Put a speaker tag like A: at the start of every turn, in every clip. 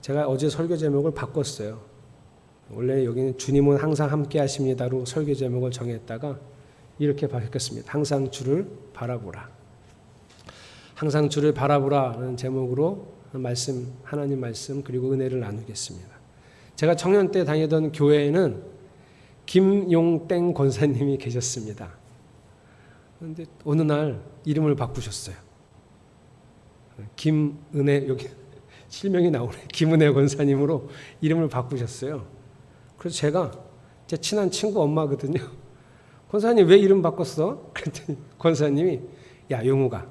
A: 제가 어제 설교 제목을 바꿨어요. 원래 여기는 주님은 항상 함께 하십니다로 설교 제목을 정했다가 이렇게 바뀌었습니다. 항상 주를 바라보라. 항상 주를 바라보라는 제목으로 하나님 말씀 그리고 은혜를 나누겠습니다. 제가 청년 때 다니던 교회에는 김용땡 권사님이 계셨습니다. 그런데 어느 날 이름을 바꾸셨어요. 김은혜, 여기 실명이 나오네. 김은혜 권사님으로 이름을 바꾸셨어요. 그래서 제가 제 친한 친구 엄마거든요. 권사님 왜 이름 바꿨어? 그랬더니 권사님이 야 용우가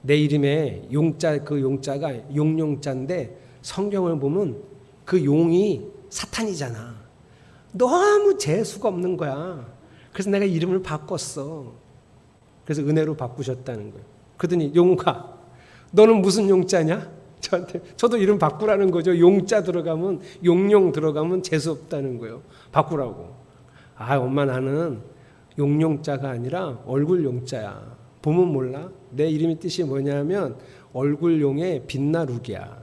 A: 내 이름에 용자 그 용자가 용용자인데 성경을 보면 그 용이 사탄이잖아. 너무 재수가 없는 거야. 그래서 내가 이름을 바꿨어. 그래서 은혜로 바꾸셨다는 거예요. 그러더니 용우가 너는 무슨 용자냐? 저한테 저도 이름 바꾸라는 거죠. 용자 들어가면 용용 들어가면 재수 없다는 거예요. 바꾸라고. 아 엄마 나는 용용자가 아니라 얼굴 용자야. 보면 몰라? 내 이름의 뜻이 뭐냐면 얼굴용의 빛나루기야.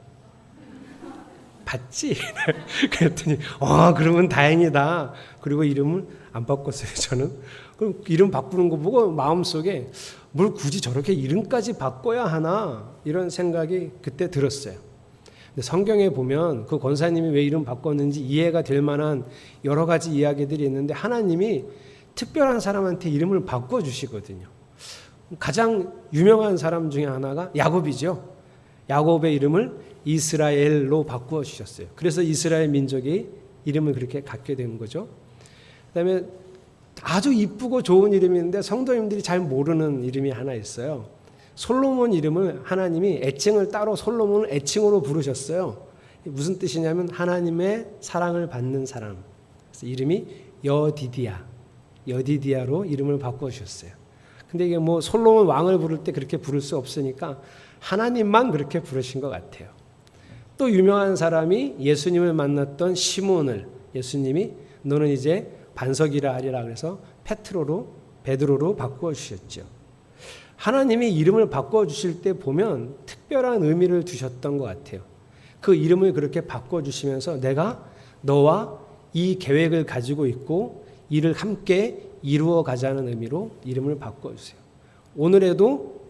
A: 봤지? 그랬더니 그러면 다행이다. 그리고 이름을 안 바꿨어요. 저는. 그럼 이름 바꾸는 거 보고 마음속에 뭘 굳이 저렇게 이름까지 바꿔야 하나 이런 생각이 그때 들었어요. 근데 성경에 보면 그 권사님이 왜 이름 바꿨는지 이해가 될 만한 여러 가지 이야기들이 있는데 하나님이 특별한 사람한테 이름을 바꿔주시거든요. 가장 유명한 사람 중에 하나가 야곱이죠. 야곱의 이름을 이스라엘로 바꾸어 주셨어요. 그래서 이스라엘 민족이 이름을 그렇게 갖게 된 거죠. 그다음에 아주 이쁘고 좋은 이름인데 성도님들이 잘 모르는 이름이 하나 있어요. 솔로몬 이름을 하나님이 애칭을 따로 솔로몬을 애칭으로 부르셨어요. 무슨 뜻이냐면 하나님의 사랑을 받는 사람. 그래서 이름이 여디디아로 이름을 바꿔주셨어요. 근데 이게 뭐 솔로몬 왕을 부를 때 그렇게 부를 수 없으니까 하나님만 그렇게 부르신 것 같아요. 또 유명한 사람이 예수님을 만났던 시몬을 예수님이 너는 이제 반석이라 하리라 그래서 베드로로 바꾸어 주셨죠. 하나님이 이름을 바꿔 주실 때 보면 특별한 의미를 두셨던 것 같아요. 그 이름을 그렇게 바꿔 주시면서 내가 너와 이 계획을 가지고 있고 이를 함께 이루어 가자는 의미로 이름을 바꿔주세요.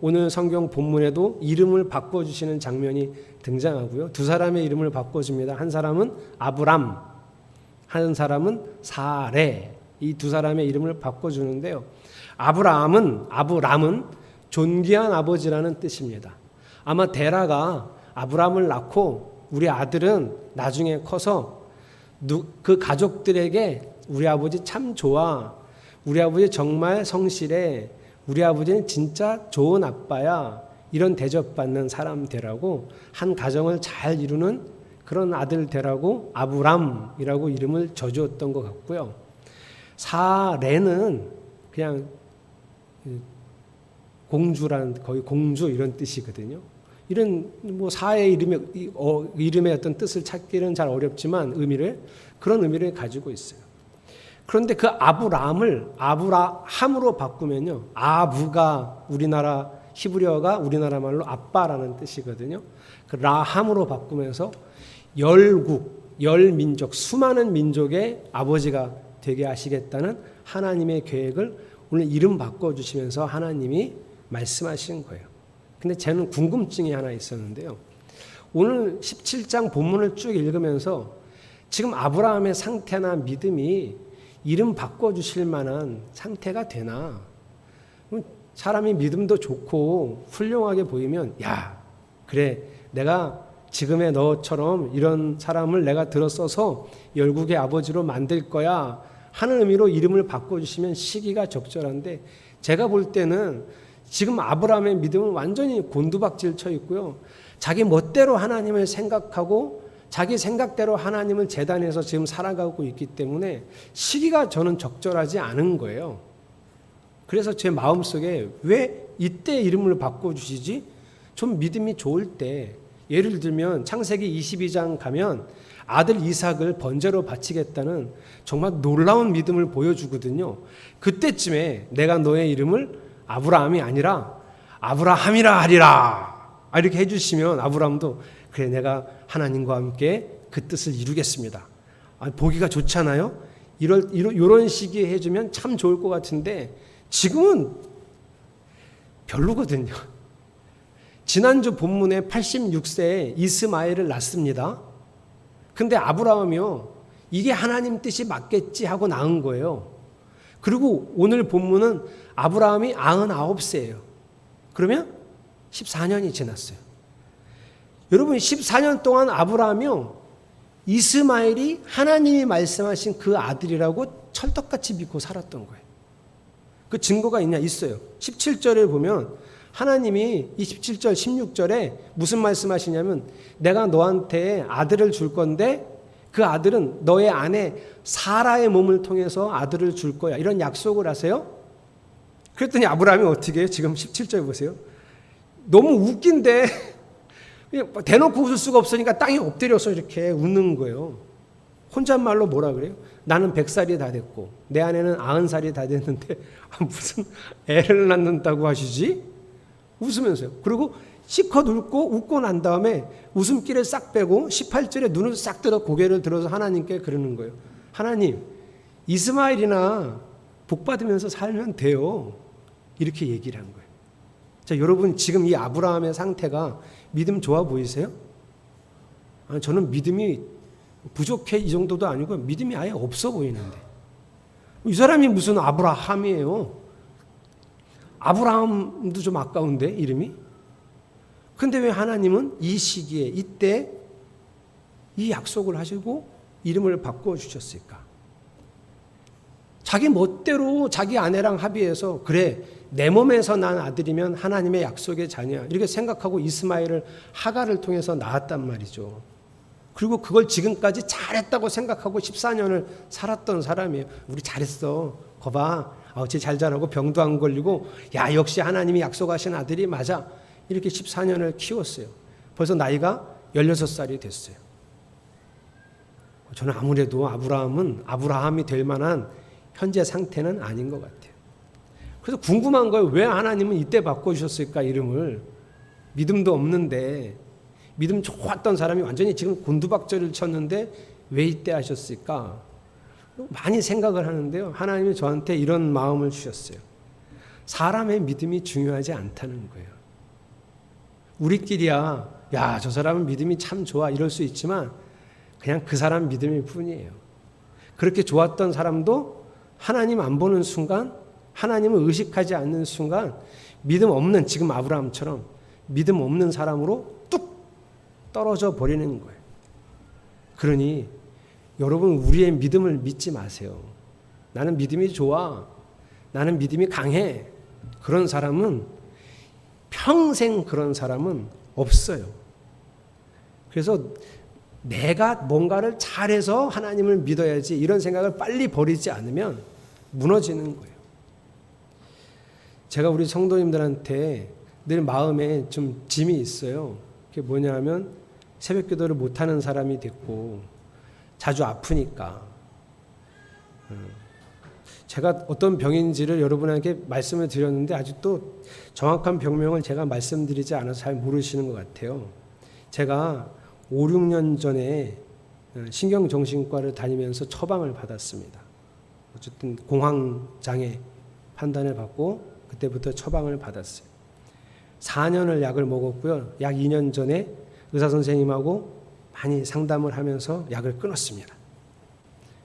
A: 오늘 성경 본문에도 이름을 바꿔주시는 장면이 등장하고요. 두 사람의 이름을 바꿔줍니다. 한 사람은 아브람, 한 사람은 사레. 이 두 사람의 이름을 바꿔주는데요. 아브람은 존귀한 아버지라는 뜻입니다. 아마 데라가 아브람을 낳고 우리 아들은 나중에 커서 그 가족들에게 우리 아버지 참 좋아. 우리 아버지 정말 성실해. 우리 아버지는 진짜 좋은 아빠야. 이런 대접받는 사람 되라고 한 가정을 잘 이루는 그런 아들 되라고 아브람이라고 이름을 져주었던 것 같고요. 사레는 그냥 공주란 거의 공주 이런 뜻이거든요. 이런 뭐 사의 이름의 어떤 뜻을 찾기는 잘 어렵지만 그런 의미를 가지고 있어요. 그런데 그 아브라함으로 바꾸면요. 아부가 우리나라 히브리어가 우리나라 말로 아빠라는 뜻이거든요. 그 라함으로 바꾸면서 열민족, 수많은 민족의 아버지가 되게 하시겠다는 하나님의 계획을 오늘 이름 바꿔주시면서 하나님이 말씀하신 거예요. 근데 저는 궁금증이 하나 있었는데요. 오늘 17장 본문을 쭉 읽으면서 지금 아브라함의 상태나 믿음이 이름 바꿔주실 만한 상태가 되나? 사람이 믿음도 좋고 훌륭하게 보이면 그래 내가 지금의 너처럼 이런 사람을 내가 들어서서 열국의 아버지로 만들 거야 하는 의미로 이름을 바꿔주시면 시기가 적절한데 제가 볼 때는 지금 아브라함의 믿음은 완전히 곤두박질 쳐 있고요. 자기 멋대로 하나님을 생각하고 자기 생각대로 하나님을 재단해서 지금 살아가고 있기 때문에 시기가 저는 적절하지 않은 거예요. 그래서 제 마음속에 왜 이때 이름을 바꿔주시지? 좀 믿음이 좋을 때 예를 들면 창세기 22장 가면 아들 이삭을 번제로 바치겠다는 정말 놀라운 믿음을 보여주거든요. 그때쯤에 내가 너의 이름을 아브라함이 아니라 아브라함이라 하리라 이렇게 해주시면 아브라함도 그래, 내가 하나님과 함께 그 뜻을 이루겠습니다. 보기가 좋잖아요. 이런 시기에 해주면 참 좋을 것 같은데 지금은 별로거든요. 지난주 본문에 86세에 이스마엘을 낳습니다. 근데 아브라함이요, 이게 하나님 뜻이 맞겠지 하고 낳은 거예요. 그리고 오늘 본문은 아브라함이 99세예요. 그러면 14년이 지났어요. 여러분, 14년 동안 아브라함이요, 이스마엘이 하나님이 말씀하신 그 아들이라고 철떡같이 믿고 살았던 거예요. 그 증거가 있냐? 있어요. 17절에 보면 하나님이 이 17절, 16절에 무슨 말씀하시냐면 내가 너한테 아들을 줄 건데 그 아들은 너의 아내 사라의 몸을 통해서 아들을 줄 거야. 이런 약속을 하세요. 그랬더니 아브라함이 어떻게 해요? 지금 17절 보세요. 너무 웃긴데 대놓고 웃을 수가 없으니까 땅에 엎드려서 이렇게 웃는 거예요. 혼잣말로 뭐라 그래요? 나는 100살이 다 됐고 내 아내는 90살이 다 됐는데 무슨 애를 낳는다고 하시지? 웃으면서요. 그리고 실컷 웃고 난 다음에 웃음기를 싹 빼고 18절에 눈을 싹 들어 고개를 들어서 하나님께 그러는 거예요. 하나님, 이스마엘이나 복 받으면서 살면 돼요. 이렇게 얘기를 한 거예요. 자, 여러분 지금 이 아브라함의 상태가 믿음 좋아 보이세요? 아니, 저는 믿음이 부족해 이 정도도 아니고 믿음이 아예 없어 보이는데 이 사람이 무슨 아브라함이에요? 아브라함도 좀 아까운데 이름이? 근데 왜 하나님은 이 시기에 이때 이 약속을 하시고 이름을 바꿔주셨을까? 자기 멋대로 자기 아내랑 합의해서 그래 내 몸에서 난 아들이면 하나님의 약속의 자녀야 이렇게 생각하고 이스마엘을 하갈을 통해서 낳았단 말이죠. 그리고 그걸 지금까지 잘했다고 생각하고 14년을 살았던 사람이에요. 우리 잘했어. 거봐. 어째 잘 자라고 병도 안 걸리고 야 역시 하나님이 약속하신 아들이 맞아. 이렇게 14년을 키웠어요. 벌써 나이가 16살이 됐어요. 저는 아무래도 아브라함이 될 만한 현재 상태는 아닌 것 같아요. 그래서 궁금한 거예요. 왜 하나님은 이때 바꿔주셨을까 이름을. 믿음도 없는데 믿음 좋았던 사람이 완전히 지금 곤두박질을 쳤는데 왜 이때 하셨을까? 많이 생각을 하는데요. 하나님이 저한테 이런 마음을 주셨어요. 사람의 믿음이 중요하지 않다는 거예요. 우리끼리야 야, 저 사람은 믿음이 참 좋아 이럴 수 있지만 그냥 그 사람 믿음일 뿐이에요. 그렇게 좋았던 사람도 하나님 안 보는 순간, 하나님을 의식하지 않는 순간 믿음 없는, 지금 아브라함처럼 믿음 없는 사람으로 뚝 떨어져 버리는 거예요. 그러니 여러분, 우리의 믿음을 믿지 마세요. 나는 믿음이 좋아, 나는 믿음이 강해, 그런 사람은 평생 그런 사람은 없어요. 그래서 내가 뭔가를 잘해서 하나님을 믿어야지 이런 생각을 빨리 버리지 않으면 무너지는 거예요. 제가 우리 성도님들한테 늘 마음에 좀 짐이 있어요. 그게 뭐냐면 새벽 기도를 못하는 사람이 됐고 자주 아프니까 제가 어떤 병인지를 여러분에게 말씀을 드렸는데 아직도 정확한 병명을 제가 말씀드리지 않아서 잘 모르시는 것 같아요. 제가 5, 6년 전에 신경정신과를 다니면서 처방을 받았습니다. 어쨌든 공황장애 판단을 받고 그때부터 처방을 받았어요. 4년을 약을 먹었고요. 약 2년 전에 의사선생님하고 많이 상담을 하면서 약을 끊었습니다.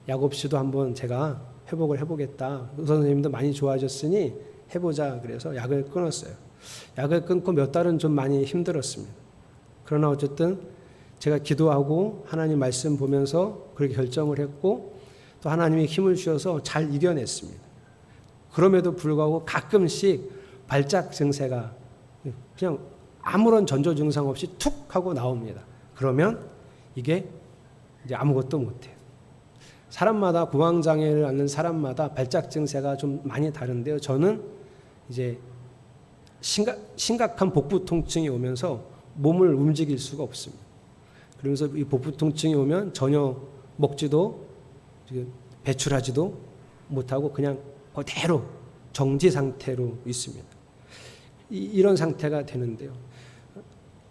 A: 약 없이도 한번 제가 회복을 해보겠다. 의사선생님도 많이 좋아졌으니 해보자. 그래서 약을 끊었어요. 약을 끊고 몇 달은 좀 많이 힘들었습니다. 그러나 어쨌든 제가 기도하고 하나님 말씀 보면서 그렇게 결정을 했고 또 하나님이 힘을 주셔서 잘 이겨냈습니다. 그럼에도 불구하고 가끔씩 발작 증세가 그냥 아무런 전조 증상 없이 툭 하고 나옵니다. 그러면 이게 이제 아무것도 못해요. 사람마다 공황장애를 앓는 사람마다 발작 증세가 좀 많이 다른데요. 저는 이제 심각한 복부 통증이 오면서 몸을 움직일 수가 없습니다. 그러면서 이 복부 통증이 오면 전혀 먹지도 배출하지도 못하고 그냥 그대로 정지 상태로 있습니다. 이런 상태가 되는데요.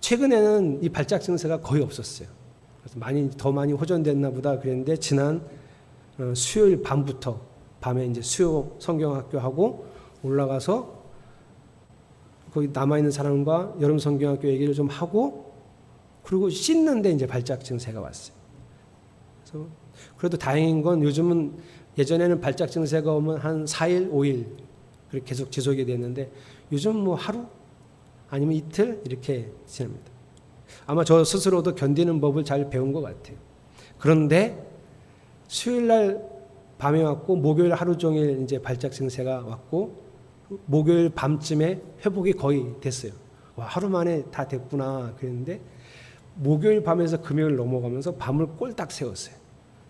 A: 최근에는 이 발작 증세가 거의 없었어요. 그래서 더 많이 호전됐나 보다 그랬는데 지난 수요일 밤부터 밤에 이제 수요 성경학교 하고 올라가서 거기 남아있는 사람과 여름 성경학교 얘기를 좀 하고 그리고 씻는데 이제 발작 증세가 왔어요. 그래서 그래도 다행인 건 요즘은 예전에는 발작 증세가 오면 한 4일, 5일 그렇게 계속 지속이 됐는데 요즘 뭐 하루 아니면 이틀 이렇게 지납니다. 아마 저 스스로도 견디는 법을 잘 배운 것 같아요. 그런데 수요일 날 밤에 왔고 목요일 하루 종일 이제 발작 증세가 왔고 목요일 밤쯤에 회복이 거의 됐어요. 와, 하루 만에 다 됐구나 그랬는데 목요일 밤에서 금요일 넘어가면서 밤을 꼴딱 새웠어요.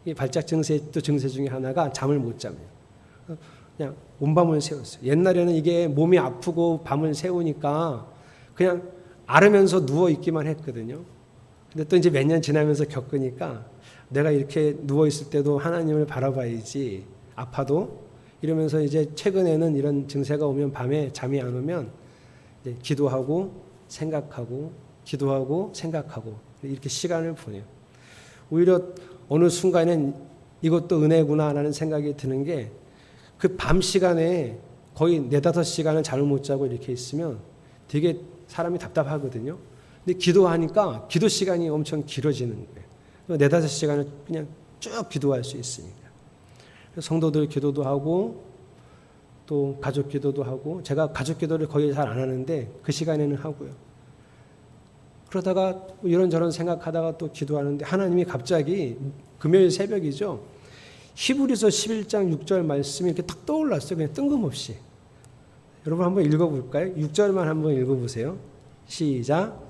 A: 이 발작 증세 또 증세 중에 하나가 잠을 못 자요. 그냥 온밤을 새웠어요. 옛날에는 이게 몸이 아프고 밤을 새우니까 그냥 앓으면서 누워 있기만 했거든요. 근데 또 이제 몇 년 지나면서 겪으니까 내가 이렇게 누워 있을 때도 하나님을 바라봐야지 아파도 이러면서 이제 최근에는 이런 증세가 오면 밤에 잠이 안 오면 이제 기도하고 생각하고 기도하고 생각하고 이렇게 시간을 보내요. 오히려 어느 순간엔 이것도 은혜구나라는 생각이 드는 게 그 밤 시간에 거의 4-5시간을 잠을 못 자고 이렇게 있으면 되게 사람이 답답하거든요. 근데 기도하니까 기도 시간이 엄청 길어지는 거예요. 4-5시간을 그냥 쭉 기도할 수 있으니까. 성도들 기도도 하고 또 가족 기도도 하고 제가 가족 기도를 거의 잘 안 하는데 그 시간에는 하고요. 그러다가 이런저런 생각하다가 또 기도하는데 하나님이 갑자기 금요일 새벽이죠. 히브리서 11장 6절 말씀이 이렇게 딱 떠올랐어요. 그냥 뜬금없이. 여러분 한번 읽어볼까요? 6절만 한번 읽어보세요. 시작.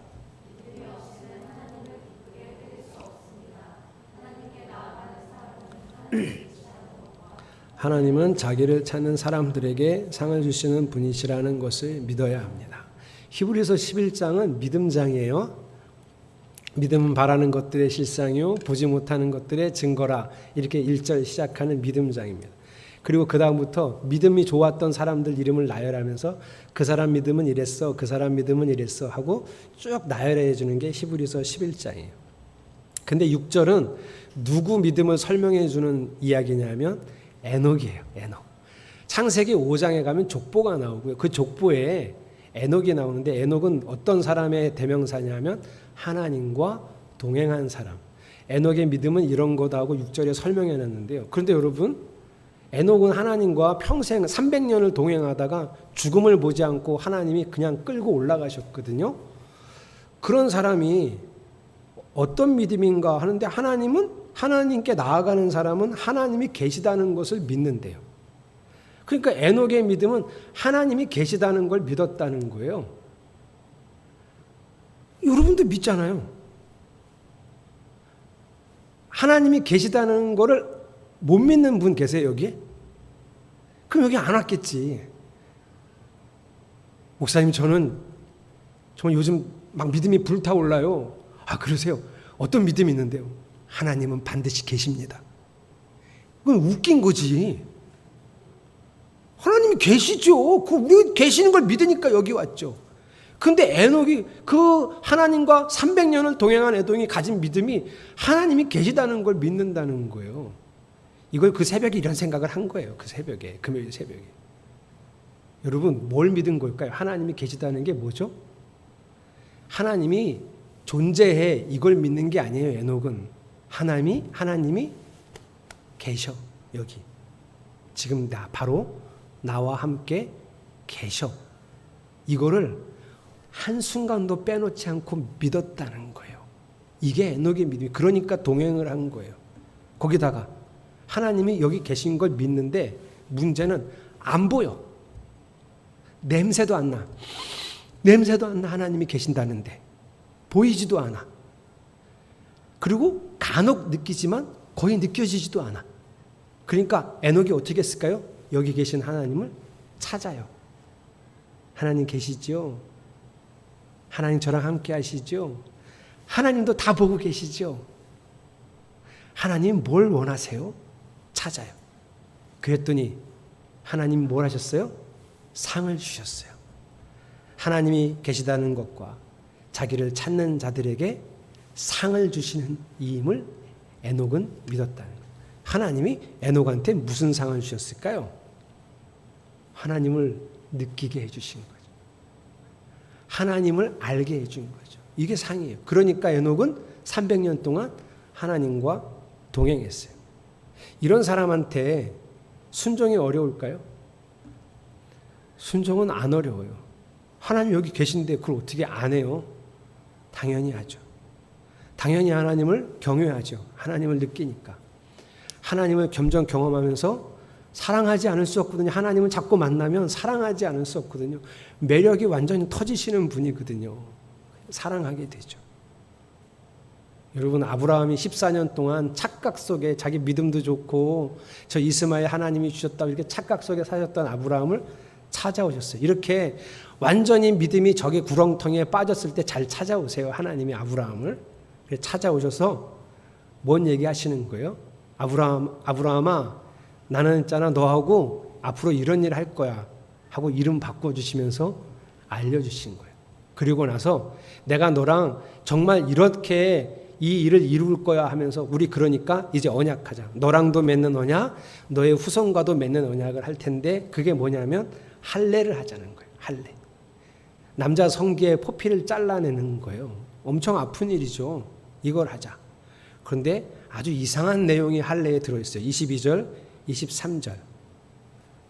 A: 하나님은 자기를 찾는 사람들에게 상을 주시는 분이시라는 것을 믿어야 합니다. 히브리서 11장은 믿음장이에요. 믿음은 바라는 것들의 실상이요 보지 못하는 것들의 증거라 이렇게 1절 시작하는 믿음장입니다. 그리고 그 다음부터 믿음이 좋았던 사람들 이름을 나열하면서 그 사람 믿음은 이랬어 그 사람 믿음은 이랬어 하고 쭉 나열해 주는 게 히브리서 11장이에요. 근데 6절은 누구 믿음을 설명해 주는 이야기냐면 에녹이에요. 에녹. 창세기 5장에 가면 족보가 나오고요. 그 족보에 에녹이 나오는데 에녹은 어떤 사람의 대명사냐면 하나님과 동행한 사람. 에녹의 믿음은 이런 거다 하고 6절에 설명해 놨는데요. 그런데 여러분 에녹은 하나님과 평생 300년을 동행하다가 죽음을 보지 않고 하나님이 그냥 끌고 올라가셨거든요. 그런 사람이 어떤 믿음인가 하는데 하나님은 하나님께 나아가는 사람은 하나님이 계시다는 것을 믿는데요. 그러니까 에녹의 믿음은 하나님이 계시다는 걸 믿었다는 거예요. 여러분도 믿잖아요. 하나님이 계시다는 거를 못 믿는 분 계세요, 여기에? 그럼 여기 안 왔겠지. 목사님, 저는 정말 요즘 막 믿음이 불타올라요. 아, 그러세요? 어떤 믿음이 있는데요? 하나님은 반드시 계십니다. 그건 웃긴 거지. 하나님이 계시죠. 우리 계시는 걸 믿으니까 여기 왔죠. 근데 에녹이 그 하나님과 300년을 동행한 에녹이 가진 믿음이 하나님이 계시다는 걸 믿는다는 거예요. 이걸 그 새벽에 이런 생각을 한 거예요. 그 새벽에, 금요일 새벽에. 여러분, 뭘 믿은 걸까요? 하나님이 계시다는 게 뭐죠? 하나님이 존재해 이걸 믿는 게 아니에요. 에녹은 하나님이 계셔. 여기 지금 바로 나와 함께 계셔. 이거를 한순간도 빼놓지 않고 믿었다는 거예요. 이게 에녹의 믿음이. 그러니까 동행을 한 거예요. 거기다가 하나님이 여기 계신 걸 믿는데 문제는 안 보여. 냄새도 안 나. 하나님이 계신다는데 보이지도 않아. 그리고 간혹 느끼지만 거의 느껴지지도 않아. 그러니까 에녹이 어떻게 했을까요? 여기 계신 하나님을 찾아요. 하나님 계시죠? 하나님 저랑 함께 하시죠? 하나님도 다 보고 계시죠? 하나님 뭘 원하세요? 찾아요. 그랬더니 하나님 뭘 하셨어요? 상을 주셨어요. 하나님이 계시다는 것과 자기를 찾는 자들에게 상을 주시는 이임을 에녹은 믿었다는 거예요. 하나님이 에녹한테 무슨 상을 주셨을까요? 하나님을 느끼게 해주신 거죠. 하나님을 알게 해준 거죠. 이게 상이에요. 그러니까 에녹은 300년 동안 하나님과 동행했어요. 이런 사람한테 순종이 어려울까요? 순종은 안 어려워요. 하나님 여기 계신데 그걸 어떻게 안 해요? 당연히 하죠. 당연히 하나님을 경외하죠. 하나님을 느끼니까. 하나님을 점점 경험하면서 사랑하지 않을 수 없거든요. 하나님을 자꾸 만나면 사랑하지 않을 수 없거든요. 매력이 완전히 터지시는 분이거든요. 사랑하게 되죠. 여러분, 아브라함이 14년 동안 착각 속에 자기 믿음도 좋고 저 이스마엘 하나님이 주셨다고 이렇게 착각 속에 사셨던 아브라함을 찾아오셨어요. 이렇게 완전히 믿음이 적의 구렁텅이에 빠졌을 때 잘 찾아오세요. 하나님이 아브라함을 찾아오셔서 뭔 얘기하시는 거예요? 아브라함아, 나는 있잖아 너하고 앞으로 이런 일 할 거야 하고 이름 바꿔주시면서 알려주신 거예요. 그리고 나서 내가 너랑 정말 이렇게 이 일을 이룰 거야 하면서 우리 그러니까 이제 언약하자. 너랑도 맺는 언약, 너의 후손과도 맺는 언약을 할 텐데 그게 뭐냐면 할례를 하자는 거예요. 할례. 남자 성기의 포피를 잘라내는 거예요. 엄청 아픈 일이죠. 이걸 하자. 그런데 아주 이상한 내용이 할례에 들어있어요. 22절, 23절.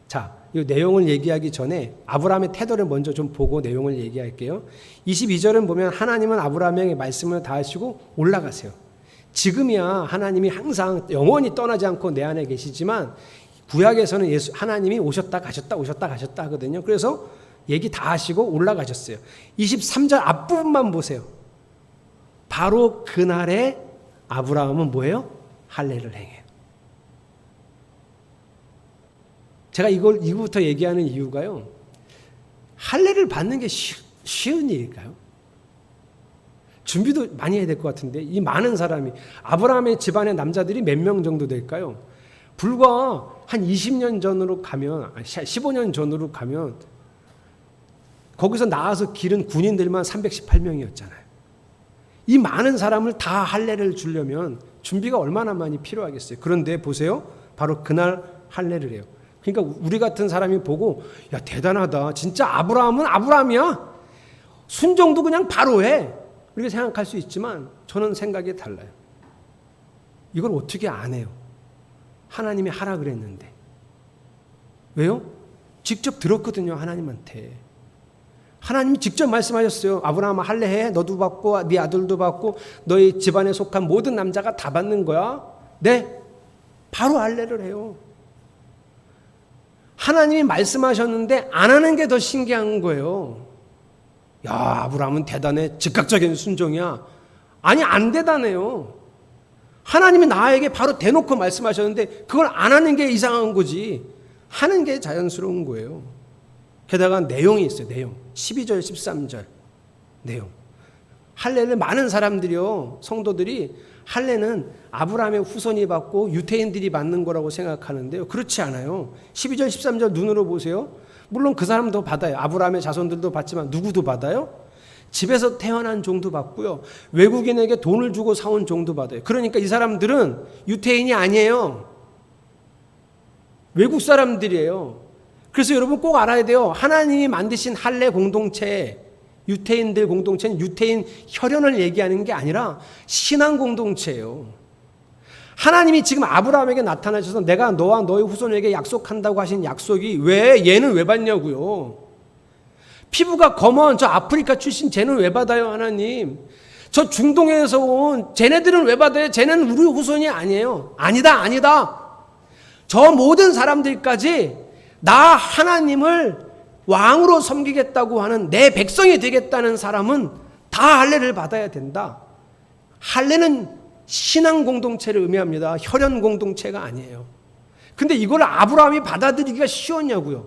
A: 자, 이 내용을 얘기하기 전에 아브라함의 태도를 먼저 좀 보고 내용을 얘기할게요. 22절은 보면 하나님은 아브라함에게 말씀을 다 하시고 올라가세요. 지금이야 하나님이 항상 영원히 떠나지 않고 내 안에 계시지만 구약에서는 하나님이 오셨다 가셨다 오셨다 가셨다 하거든요. 그래서 얘기 다 하시고 올라가셨어요. 23절 앞부분만 보세요. 바로 그날에 아브라함은 뭐예요? 할례를 행해요. 제가 이거부터 얘기하는 이유가요. 할례를 받는 게 쉬운 일일까요? 준비도 많이 해야 될 것 같은데 이 많은 사람이 아브라함의 집안의 남자들이 몇 명 정도 될까요? 불과 한 20년 전으로 가면 15년 전으로 가면 거기서 나와서 기른 군인들만 318명이었잖아요. 이 많은 사람을 다 할례를 주려면 준비가 얼마나 많이 필요하겠어요. 그런데 보세요. 바로 그날 할례를 해요. 그러니까 우리 같은 사람이 보고 야 대단하다. 진짜 아브라함은 아브라함이야. 순종도 그냥 바로 해. 이렇게 생각할 수 있지만 저는 생각이 달라요. 이걸 어떻게 안 해요? 하나님이 하라 그랬는데. 왜요? 직접 들었거든요. 하나님한테. 하나님이 직접 말씀하셨어요. 아브라함아 할례해. 너도 받고 네 아들도 받고 너희 집안에 속한 모든 남자가 다 받는 거야. 네. 바로 할례를 해요. 하나님이 말씀하셨는데 안 하는 게 더 신기한 거예요. 야, 아브라함은 대단해. 즉각적인 순종이야. 아니, 안 대단해요. 하나님이 나에게 바로 대놓고 말씀하셨는데 그걸 안 하는 게 이상한 거지. 하는 게 자연스러운 거예요. 게다가 내용이 있어요. 내용. 12절, 13절 내용. 할례를 많은 사람들이요. 성도들이 할례는 아브라함의 후손이 받고 유태인들이 받는 거라고 생각하는데요. 그렇지 않아요. 12절, 13절 눈으로 보세요. 물론 그 사람도 받아요. 아브라함의 자손들도 받지만 누구도 받아요? 집에서 태어난 종도 받고요. 외국인에게 돈을 주고 사온 종도 받아요. 그러니까 이 사람들은 유태인이 아니에요. 외국 사람들이에요. 그래서 여러분 꼭 알아야 돼요. 하나님이 만드신 할례 공동체, 유태인들 공동체는 유태인 혈연을 얘기하는 게 아니라 신앙 공동체예요. 하나님이 지금 아브라함에게 나타나셔서 내가 너와 너의 후손에게 약속한다고 하신 약속이 왜 얘는 왜 받냐고요. 피부가 검은 저 아프리카 출신 쟤는 왜 받아요 하나님. 저 중동에서 온 쟤네들은 왜 받아요. 쟤는 우리 후손이 아니에요. 아니다. 저 모든 사람들까지 나 하나님을 왕으로 섬기겠다고 하는 내 백성이 되겠다는 사람은 다 할례를 받아야 된다. 할례는 신앙 공동체를 의미합니다. 혈연 공동체가 아니에요. 근데 이걸 아브라함이 받아들이기가 쉬웠냐고요.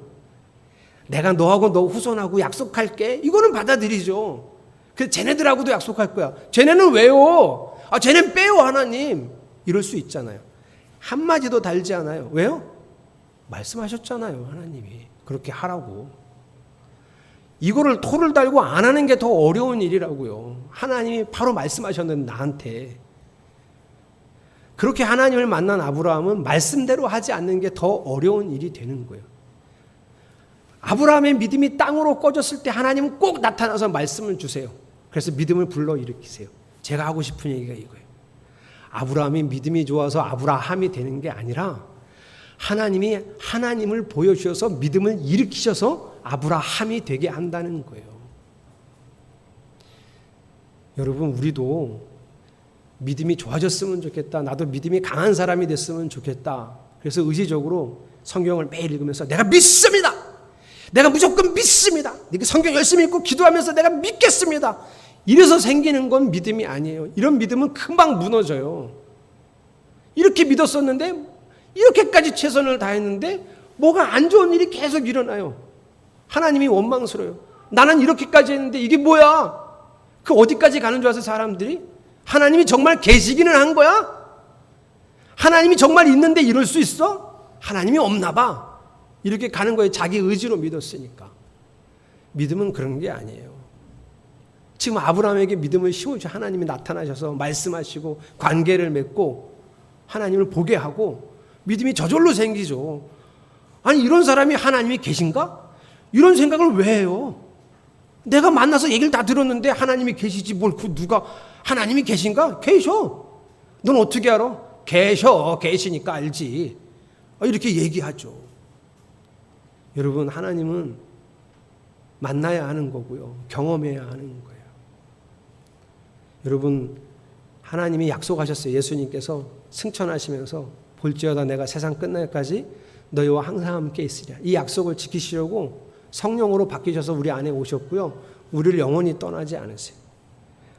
A: 내가 너하고 너 후손하고 약속할게. 이거는 받아들이죠. 그래서 쟤네들하고도 약속할 거야. 쟤네는 왜요? 쟤네는 빼요 하나님. 이럴 수 있잖아요. 한마디도 달지 않아요. 왜요? 말씀하셨잖아요 하나님이. 그렇게 하라고. 이거를 토를 달고 안 하는 게 더 어려운 일이라고요. 하나님이 바로 말씀하셨는데 나한테. 그렇게 하나님을 만난 아브라함은 말씀대로 하지 않는 게 더 어려운 일이 되는 거예요. 아브라함의 믿음이 땅으로 꺼졌을 때 하나님은 꼭 나타나서 말씀을 주세요. 그래서 믿음을 불러일으키세요. 제가 하고 싶은 얘기가 이거예요. 아브라함이 믿음이 좋아서 아브라함이 되는 게 아니라 하나님이 하나님을 보여주셔서 믿음을 일으키셔서 아브라함이 되게 한다는 거예요. 여러분, 우리도 믿음이 좋아졌으면 좋겠다. 나도 믿음이 강한 사람이 됐으면 좋겠다. 그래서 의지적으로 성경을 매일 읽으면서 내가 믿습니다. 내가 무조건 믿습니다. 성경 열심히 읽고 기도하면서 내가 믿겠습니다. 이래서 생기는 건 믿음이 아니에요. 이런 믿음은 금방 무너져요. 이렇게 믿었었는데 이렇게까지 최선을 다했는데 뭐가 안 좋은 일이 계속 일어나요. 하나님이 원망스러워요. 나는 이렇게까지 했는데 이게 뭐야? 그 어디까지 가는 줄 아세요, 사람들이? 하나님이 정말 계시기는 한 거야? 하나님이 정말 있는데 이럴 수 있어? 하나님이 없나 봐. 이렇게 가는 거예요. 자기 의지로 믿었으니까. 믿음은 그런 게 아니에요. 지금 아브라함에게 믿음을 심어주셔. 하나님이 나타나셔서 말씀하시고 관계를 맺고 하나님을 보게 하고 믿음이 저절로 생기죠. 아니, 이런 사람이 하나님이 계신가? 이런 생각을 왜 해요? 내가 만나서 얘기를 다 들었는데 하나님이 계시지 뭘 누가 하나님이 계신가? 계셔. 넌 어떻게 알아? 계시니까 알지. 이렇게 얘기하죠. 여러분, 하나님은 만나야 하는 거고요. 경험해야 하는 거예요. 여러분, 하나님이 약속하셨어요. 예수님께서 승천하시면서 볼지어다 내가 세상 끝날까지 너희와 항상 함께 있으리라. 이 약속을 지키시려고 성령으로 바뀌셔서 우리 안에 오셨고요. 우리를 영원히 떠나지 않으세요.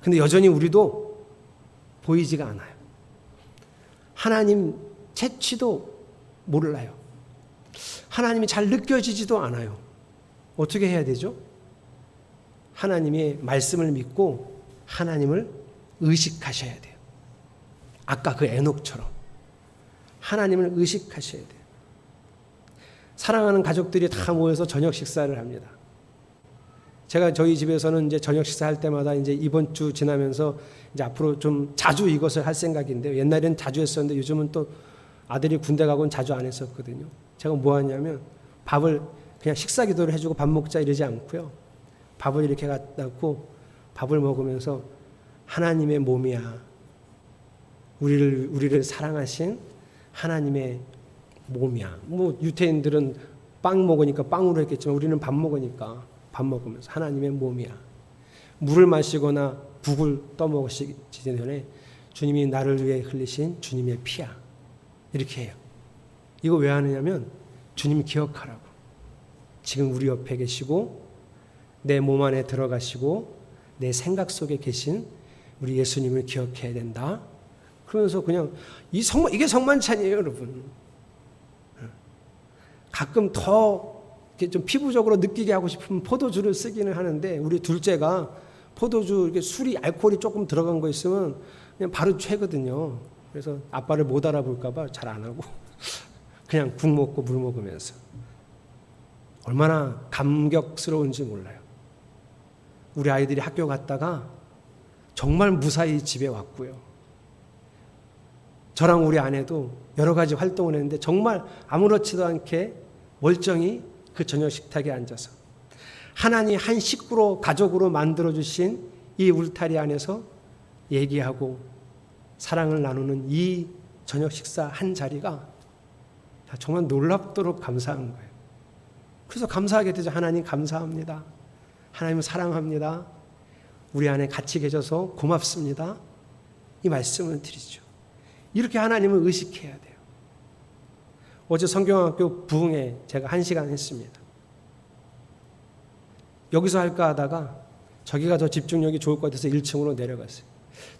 A: 근데 여전히 우리도 보이지가 않아요. 하나님 채취도 몰라요. 하나님이 잘 느껴지지도 않아요. 어떻게 해야 되죠? 하나님의 말씀을 믿고 하나님을 의식하셔야 돼요. 아까 그 에녹처럼 하나님을 의식하셔야 돼요. 사랑하는 가족들이 다 모여서 저녁 식사를 합니다. 제가 저희 집에서는 이제 저녁 식사할 때마다 이제 이번 주 지나면서 이제 앞으로 좀 자주 이것을 할 생각인데요. 옛날에는 자주 했었는데 요즘은 또 아들이 군대 가고는 자주 안 했었거든요. 제가 뭐 하냐면 밥을 그냥 식사 기도를 해주고 밥 먹자 이러지 않고요. 밥을 이렇게 갖다 놓고 밥을 먹으면서 하나님의 몸이야. 우리를 사랑하신 하나님의 몸이야. 뭐 유태인들은 빵 먹으니까 빵으로 했겠지만 우리는 밥 먹으니까 밥 먹으면서 하나님의 몸이야. 물을 마시거나 국을 떠먹으시기 전에 주님이 나를 위해 흘리신 주님의 피야. 이렇게 해요. 이거 왜 하느냐면 주님 기억하라고. 지금 우리 옆에 계시고 내 몸 안에 들어가시고 내 생각 속에 계신 우리 예수님을 기억해야 된다. 그러면서 그냥 이게 성만찬이에요, 여러분. 가끔 더 좀 피부적으로 느끼게 하고 싶으면 포도주를 쓰기는 하는데 우리 둘째가 포도주 이렇게 술이 알코올이 조금 들어간 거 있으면 그냥 바로 채거든요. 그래서 아빠를 못 알아볼까 봐 잘 안 하고 그냥 국 먹고 물 먹으면서 얼마나 감격스러운지 몰라요. 우리 아이들이 학교 갔다가 정말 무사히 집에 왔고요. 저랑 우리 아내도 여러 가지 활동을 했는데 정말 아무렇지도 않게 멀쩡히 그 저녁 식탁에 앉아서 하나님 한 식구로 가족으로 만들어주신 이 울타리 안에서 얘기하고 사랑을 나누는 이 저녁 식사 한 자리가 정말 놀랍도록 감사한 거예요. 그래서 감사하게 되죠. 하나님 감사합니다. 하나님 사랑합니다. 우리 안에 같이 계셔서 고맙습니다. 이 말씀을 드리죠. 이렇게 하나님을 의식해야 돼요. 어제 성경학교 부흥회 제가 1시간 했습니다. 여기서 할까 하다가 저기가 더 집중력이 좋을 것 같아서 1층으로 내려갔어요.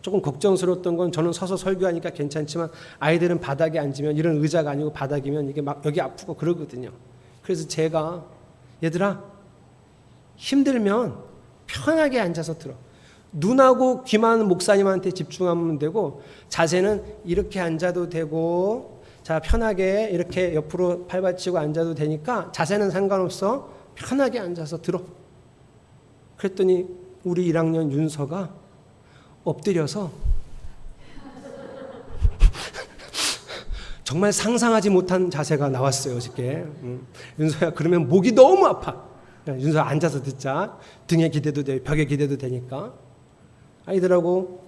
A: 조금 걱정스러웠던 건 저는 서서 설교하니까 괜찮지만 아이들은 바닥에 앉으면 이런 의자가 아니고 바닥이면 이게 막 여기 아프고 그러거든요. 그래서 제가 얘들아 힘들면 편하게 앉아서 들어. 눈하고 귀만 목사님한테 집중하면 되고 자세는 이렇게 앉아도 되고 자 편하게 이렇게 옆으로 팔 받치고 앉아도 되니까 자세는 상관없어. 편하게 앉아서 들어. 그랬더니 우리 1학년 윤서가 엎드려서 정말 상상하지 못한 자세가 나왔어요, 어저께. 윤서야, 그러면 목이 너무 아파. 윤서야, 앉아서 듣자. 등에 기대도 돼, 벽에 기대도 되니까. 아이들하고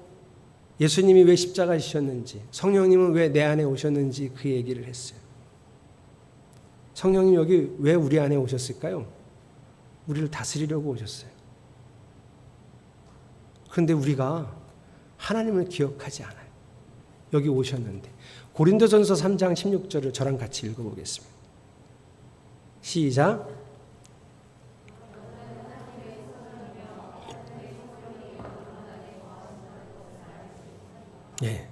A: 예수님이 왜 십자가에 지셨는지, 성령님은 왜 내 안에 오셨는지 그 얘기를 했어요. 성령님 여기 왜 우리 안에 오셨을까요? 우리를 다스리려고 오셨어요. 그런데 우리가 하나님을 기억하지 않아요. 여기 오셨는데. 고린도전서 3장 16절을 저랑 같이 읽어보겠습니다. 시작. 예.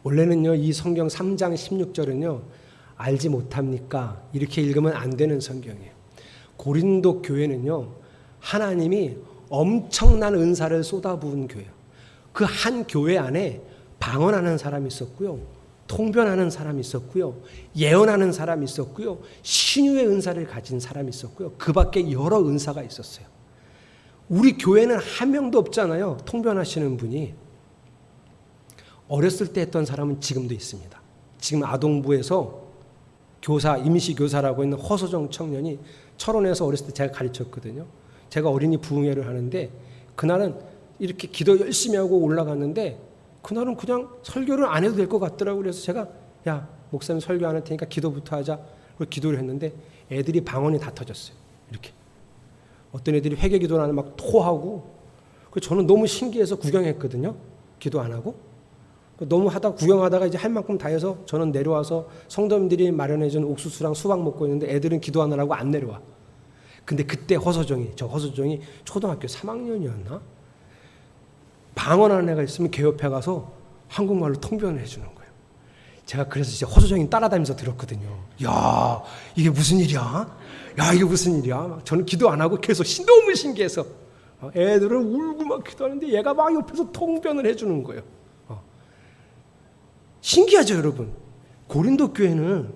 A: 원래는요, 이 성경 3장 16절은요, 알지 못합니까? 이렇게 읽으면 안 되는 성경이에요. 고린도 교회는요, 하나님이 엄청난 은사를 쏟아부은 교회예요. 그 한 교회 안에 방언하는 사람이 있었고요, 통변하는 사람이 있었고요, 예언하는 사람이 있었고요, 신유의 은사를 가진 사람이 있었고요, 그 밖에 여러 은사가 있었어요. 우리 교회는 한 명도 없잖아요, 통변하시는 분이. 어렸을 때 했던 사람은 지금도 있습니다. 지금 아동부에서 교사, 임시교사라고 있는 허소정 청년이 철원에서 어렸을 때 제가 가르쳤거든요. 제가 어린이 부흥회를 하는데 그날은 이렇게 기도 열심히 하고 올라갔는데 그날은 그냥 설교를 안 해도 될 것 같더라고요. 그래서 제가 야, 목사님 설교 안 할 테니까 기도부터 하자. 그리고 기도를 했는데 애들이 방언이 다 터졌어요. 이렇게. 어떤 애들이 회개 기도를 하는 막 토하고. 저는 너무 신기해서 구경했거든요. 기도 안 하고. 너무 구경하다가 이제 할 만큼 다 해서 저는 내려와서 성도님들이 마련해준 옥수수랑 수박 먹고 있는데 애들은 기도하느라고 안 내려와. 근데 그때 허소정이 초등학교 3학년이었나? 방언하는 애가 있으면 걔 옆에 가서 한국말로 통변을 해주는 거예요. 제가 그래서 이제 허소정이 따라다니면서 들었거든요. 야, 이게 무슨 일이야? 야, 이게 무슨 일이야? 저는 기도 안 하고 계속 너무 신기해서 애들은 울고 막 기도하는데 얘가 막 옆에서 통변을 해주는 거예요. 신기하죠, 여러분? 고린도 교회는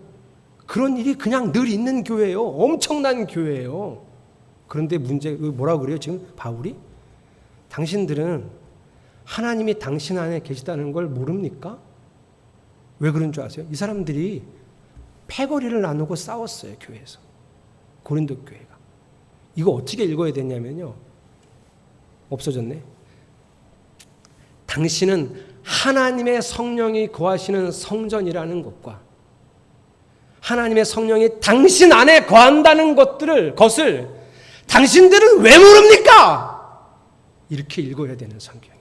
A: 그런 일이 그냥 늘 있는 교회예요. 엄청난 교회예요. 그런데 뭐라고 그래요, 지금 바울이? 당신들은 하나님이 당신 안에 계시다는 걸 모릅니까? 왜 그런 줄 아세요? 이 사람들이 패거리를 나누고 싸웠어요, 교회에서. 고린도 교회가. 이거 어떻게 읽어야 되냐면요. 없어졌네. 당신은 하나님의 성령이 거하시는 성전이라는 것과 하나님의 성령이 당신 안에 거한다는 것을 당신들은 왜 모릅니까? 이렇게 읽어야 되는 성경이에요.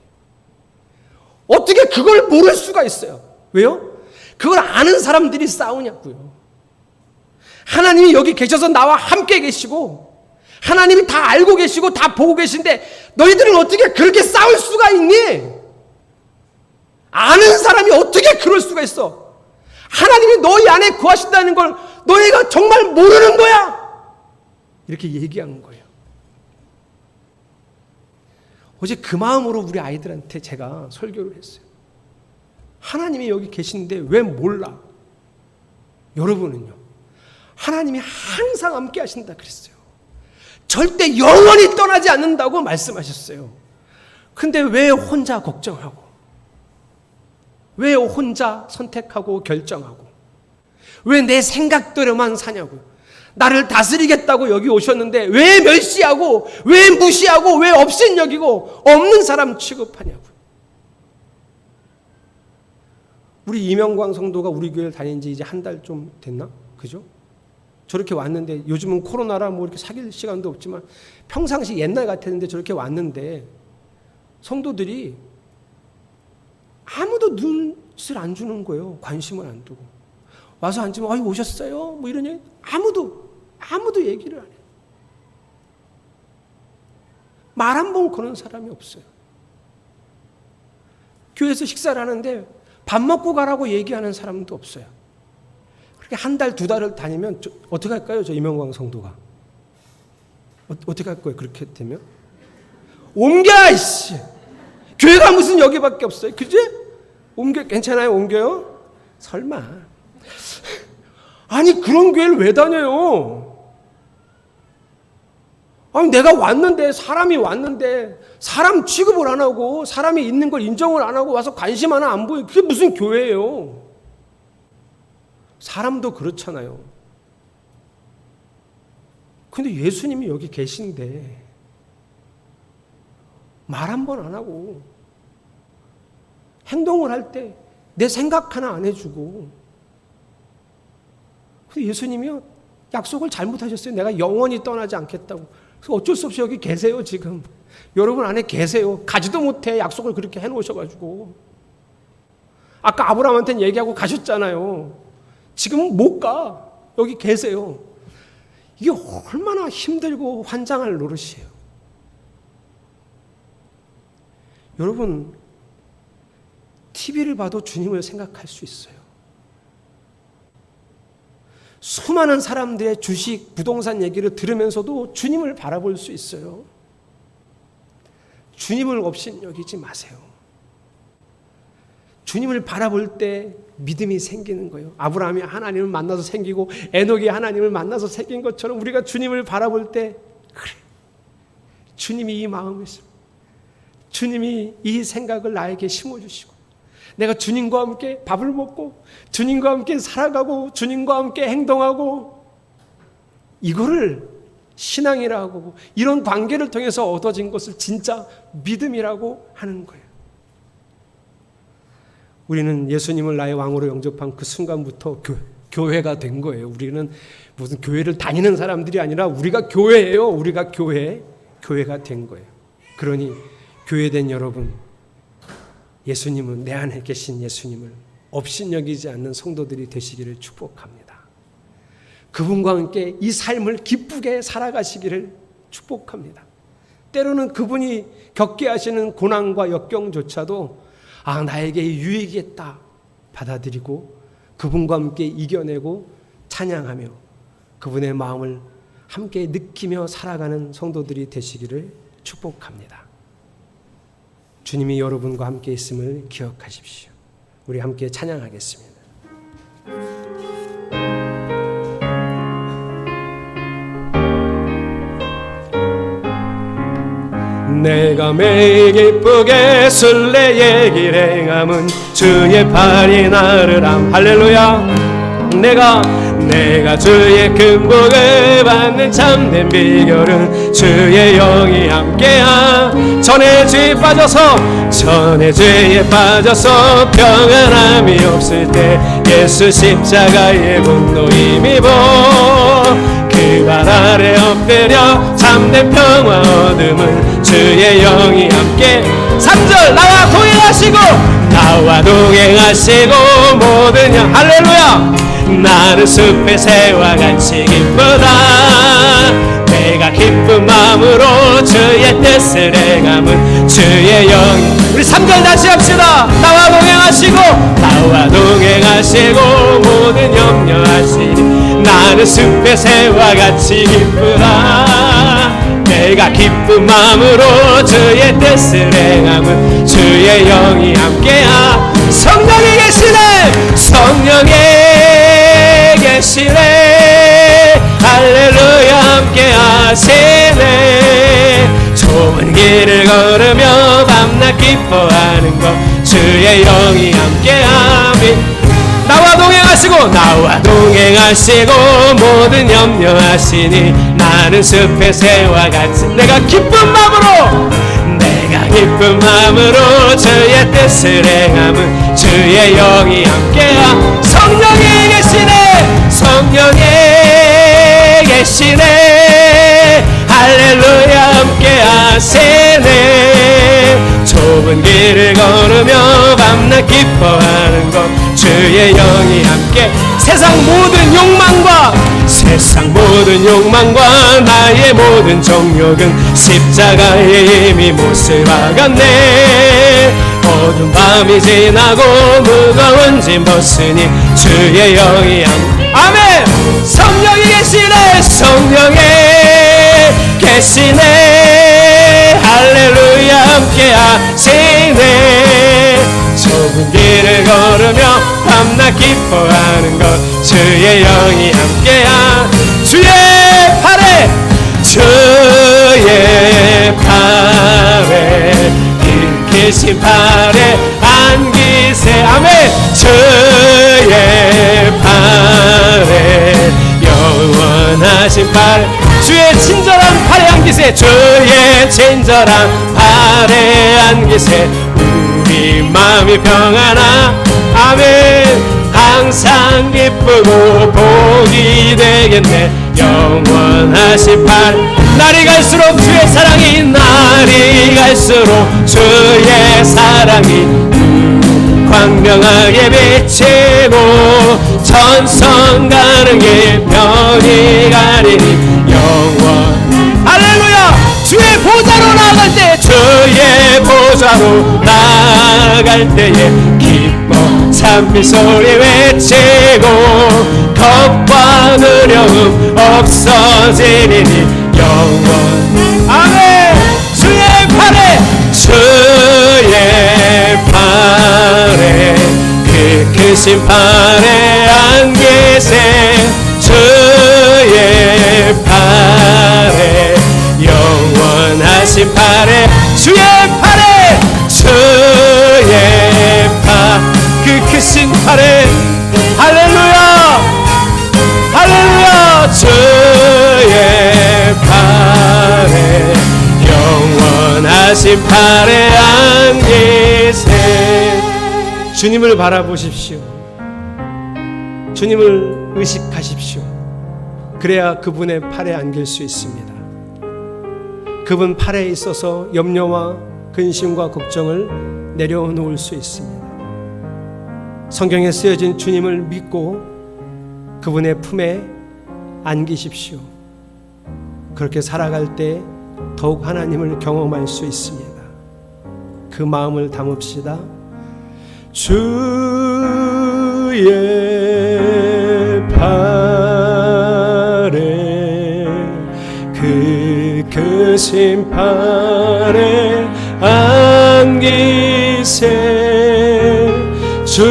A: 어떻게 그걸 모를 수가 있어요? 왜요? 그걸 아는 사람들이 싸우냐고요. 하나님이 여기 계셔서 나와 함께 계시고 하나님이 다 알고 계시고 다 보고 계신데 너희들은 어떻게 그렇게 싸울 수가 있니? 아는 사람이 어떻게 그럴 수가 있어? 하나님이 너희 안에 거하신다는 걸 너희가 정말 모르는 거야? 이렇게 얘기한 거예요. 어제 그 마음으로 우리 아이들한테 제가 설교를 했어요. 하나님이 여기 계신데 왜 몰라? 여러분은요, 하나님이 항상 함께 하신다 그랬어요. 절대 영원히 떠나지 않는다고 말씀하셨어요. 근데 왜 혼자 걱정하고 왜 혼자 선택하고 결정하고 왜 내 생각대로만 사냐고요. 나를 다스리겠다고 여기 오셨는데 왜 멸시하고 왜 무시하고 왜 업신여기고 없는 사람 취급하냐고요. 우리 이명광 성도가 우리 교회를 다닌 지 이제 한 달 좀 됐나? 그죠? 저렇게 왔는데 요즘은 코로나라 뭐 이렇게 사귈 시간도 없지만 평상시 옛날 같았는데 저렇게 왔는데 성도들이 아무도 눈을 안 주는 거예요. 관심을 안 두고. 와서 앉으면 아유 오셨어요? 뭐 이런 얘기 아무도 얘기를 안 해요. 말 한 번 거는 사람이 없어요. 교회에서 식사를 하는데 밥 먹고 가라고 얘기하는 사람도 없어요. 그렇게 한 달, 두 달을 다니면 어떻게 할까요? 저 이명광 성도가. 어떻게 할 거예요? 그렇게 되면? 옮겨! 이씨! 교회가 무슨 여기밖에 없어요. 그지? 괜찮아요? 옮겨요? 설마. 아니, 그런 교회를 왜 다녀요? 아니 내가 왔는데, 사람이 왔는데 사람 취급을 안 하고 사람이 있는 걸 인정을 안 하고 와서 관심 하나 안 보여. 그게 무슨 교회예요? 사람도 그렇잖아요. 근데 예수님이 여기 계신데 말 한 번 안 하고 행동을 할 때 내 생각 하나 안 해주고, 근데 예수님이요 약속을 잘못하셨어요. 내가 영원히 떠나지 않겠다고. 그래서 어쩔 수 없이 여기 계세요. 지금 여러분 안에 계세요. 가지도 못해 약속을 그렇게 해놓으셔가지고. 아까 아브라함한테는 얘기하고 가셨잖아요. 지금은 못 가. 여기 계세요. 이게 얼마나 힘들고 환장할 노릇이에요. 여러분, TV를 봐도 주님을 생각할 수 있어요. 수많은 사람들의 주식, 부동산 얘기를 들으면서도 주님을 바라볼 수 있어요. 주님을 없인 여기지 마세요. 주님을 바라볼 때 믿음이 생기는 거예요. 아브라함이 하나님을 만나서 생기고 에녹이 하나님을 만나서 생긴 것처럼 우리가 주님을 바라볼 때, 그래, 주님이 이 마음을, 주님이 이 생각을 나에게 심어주시고, 내가 주님과 함께 밥을 먹고 주님과 함께 살아가고 주님과 함께 행동하고, 이거를 신앙이라고 하고 이런 관계를 통해서 얻어진 것을 진짜 믿음이라고 하는 거예요. 우리는 예수님을 나의 왕으로 영접한 그 순간부터 교회가 된 거예요. 우리는 무슨 교회를 다니는 사람들이 아니라 우리가 교회예요. 우리가 교회가 된 거예요. 그러니 교회된 여러분, 예수님은, 내 안에 계신 예수님을 업신여기지 않는 성도들이 되시기를 축복합니다. 그분과 함께 이 삶을 기쁘게 살아가시기를 축복합니다. 때로는 그분이 겪게 하시는 고난과 역경조차도 나에게 유익이겠다 받아들이고 그분과 함께 이겨내고 찬양하며 그분의 마음을 함께 느끼며 살아가는 성도들이 되시기를 축복합니다. 주님이 여러분과 함께 있음을 기억하십시오. 우리 함께 찬양하겠습니다. 내가 매일 기쁘게 순례의 길 행함은 주의 팔이 나를 함. 할렐루야. 내가 주의 큰 복을 받는 참된 비결은 주의 영이 함께함. 전의 죄에 빠져서 평안함이 없을 때 예수 십자가의 분노 힘입어 그 발 아래 엎드려 참된 평화 얻음은 주의 영이 함께. 3절 나와 동행하시고 모든 영. 할렐루야. 나는 숲의 새와 같이 기쁘다. 내가 기쁜 마음으로 주의 뜻을 행함은 주의 영이. 우리 3절 다시 합시다. 나와 동행하시고 모든 염려하시니 나는 숲의 새와 같이 기쁘다. 내가 기쁜 마음으로 주의 뜻을 행함은 주의 영이 함께하. 성령이 계시네. 할렐루야. 함께 하시네. 좁은 길을 걸으며 밤낮 기뻐하는 것 주의 영이 함께하니. 나와 동행하시고 모든 염려하시니 나는 숲의 새와 같이. 내가 기쁜 마음으로 주의 뜻을 행함은 주의 영이 함께하. 성령이 계시네. 할렐루야. 함께 하시네. 좁은 길을 걸으며 밤낮 기뻐하는 것 주의 영이 함께. 세상 모든 욕망과 나의 모든 정욕은 십자가에 이미 못을 박았네. 어두운 밤이 지나고 무거운 짐 벗으니 주의 영이 아멘. 성령이 계시네. 할렐루야. 함께 하시네. 좁은 길을 걸으며 밤낮 기뻐하는 것 주의 영이 함께하. 주의 크신 팔에 안기세. 아멘. 주의 팔에 영원하신 팔, 주의 친절한 팔에 안기세. 주의 친절한 팔에 안기세. 우리 마음이 평안하. 아멘. 항상 기쁘고 복이 되겠네. 영원하신 팔. 날이 갈수록 주의 사랑이, 날이 갈수록 주의 사랑이 광명하게 비치고 천성 가능에 변이 가리니 영원. 할렐루야. 주의 보좌로 나아갈 때, 주의 보좌로 나아갈 때에 기뻐 찬미 소리 외치고 겁과 두려움 없어지리니 영원. 아멘. 주의 팔에, 주의 팔에 그 크신 팔에 안기세. 주의 팔에 영원하신 팔에, 주의 팔에, 주의 팔, 그 크신 팔에. 할렐루야. 할렐루야. 주의 팔에 영원하신 팔에 안기세. 주님을 바라보십시오. 주님을 의식하십시오. 그래야 그분의 팔에 안길 수 있습니다. 그분 팔에 있어서 염려와 근심과 걱정을 내려놓을 수 있습니다. 성경에 쓰여진 주님을 믿고 그분의 품에 안기십시오. 그렇게 살아갈 때 더욱 하나님을 경험할 수 있습니다. 그 마음을 담읍시다. 주의 팔에 그 크신 팔에 안기세. 주의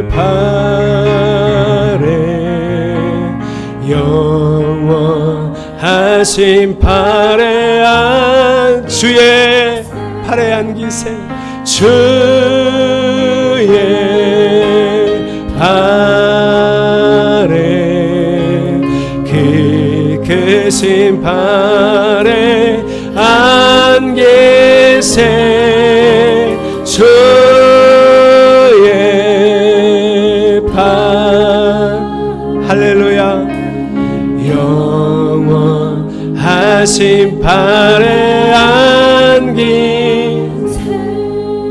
A: 팔에 영원하신 팔에 주의 팔에 안기세. 주의 팔에 그 크신 팔에 안기세. 주의 팔. 할렐루야. 영원하신 팔에 안기세.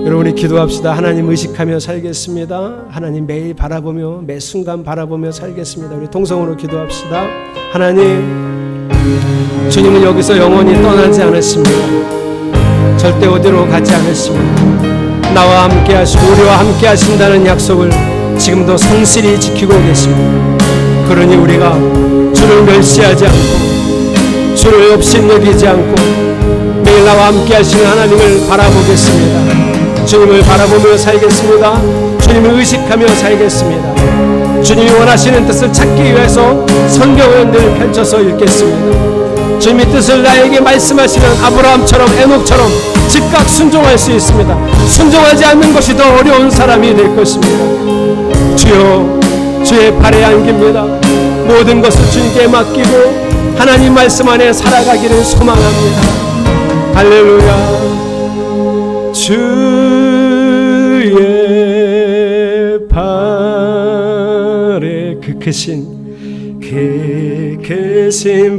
A: 여러분이 기도합시다. 하나님 의식하며 살겠습니다. 하나님 매일 바라보며 매 순간 바라보며 살겠습니다. 우리 동성으로 기도합시다. 하나님, 주님은 여기서 영원히 떠나지 않으십니다. 절대 어디로 가지 않으십니다. 나와 함께 하시고 우리와 함께 하신다는 약속을 지금도 성실히 지키고 계십니다. 그러니 우리가 주를 멸시하지 않고 주를 업신여기지 않고 매일 나와 함께 하시는 하나님을 바라보겠습니다. 주님을 바라보며 살겠습니다. 주님을 의식하며 살겠습니다. 주님이 원하시는 뜻을 찾기 위해서 성경을 늘 펼쳐서 읽겠습니다. 주님의 뜻을 나에게 말씀하시는 아브라함처럼 에녹처럼 즉각 순종할 수 있습니다. 순종하지 않는 것이 더 어려운 사람이 될 것입니다. 주여, 주의 팔에 안깁니다. 모든 것을 주님께 맡기고 하나님 말씀 안에 살아가기를 소망합니다. 할렐루야. 주의 팔에 그 크신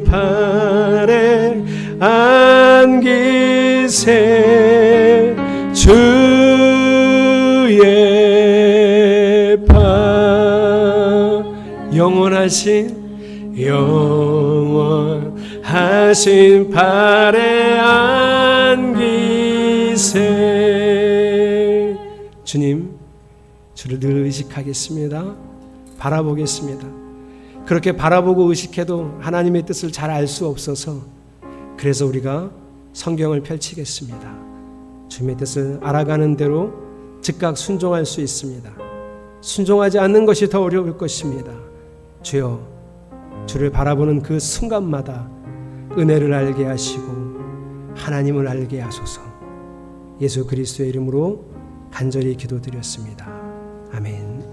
A: 팔에 안기세. 주의 팔 영원하신 팔에 안기세. 주님, 주를 늘 의식하겠습니다. 바라보겠습니다. 그렇게 바라보고 의식해도 하나님의 뜻을 잘 알 수 없어서 그래서 우리가 성경을 펼치겠습니다. 주님의 뜻을 알아가는 대로 즉각 순종할 수 있습니다. 순종하지 않는 것이 더 어려울 것입니다. 주여, 주를 바라보는 그 순간마다 은혜를 알게 하시고 하나님을 알게 하소서. 예수 그리스도의 이름으로 간절히 기도드렸습니다. 아멘.